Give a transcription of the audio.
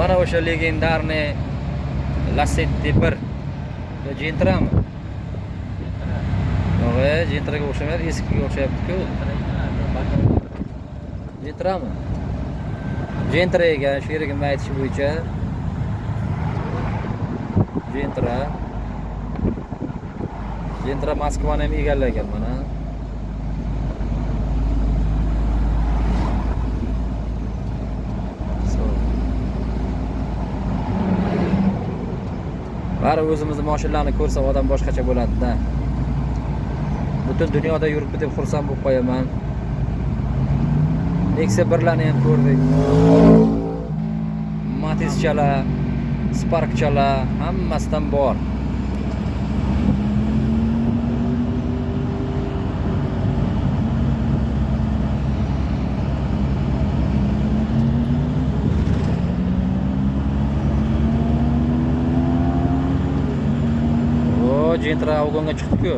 Mana o'sha legendarniy Lacetti 1 va Gentra'mi? Yo'q, Gentra'ga o'xshamaydi, eskiga o'xshayapti-ku. Gentra'mi? Gentra ekan, sherigimning aytishi bo'yicha. Gentra Moskvani ham egallagan mana. Bari o'zimizni mashinalarni ko'rsa odam boshqacha bo'ladi-da. Butun dunyoda yuribdi deb xursand bo'lib qo'yaman. Nexia 1larni ham ko'rdik. Matizchalar, Sparkchalar hammasidan bor. Gentra avgonga chiqdi-ku.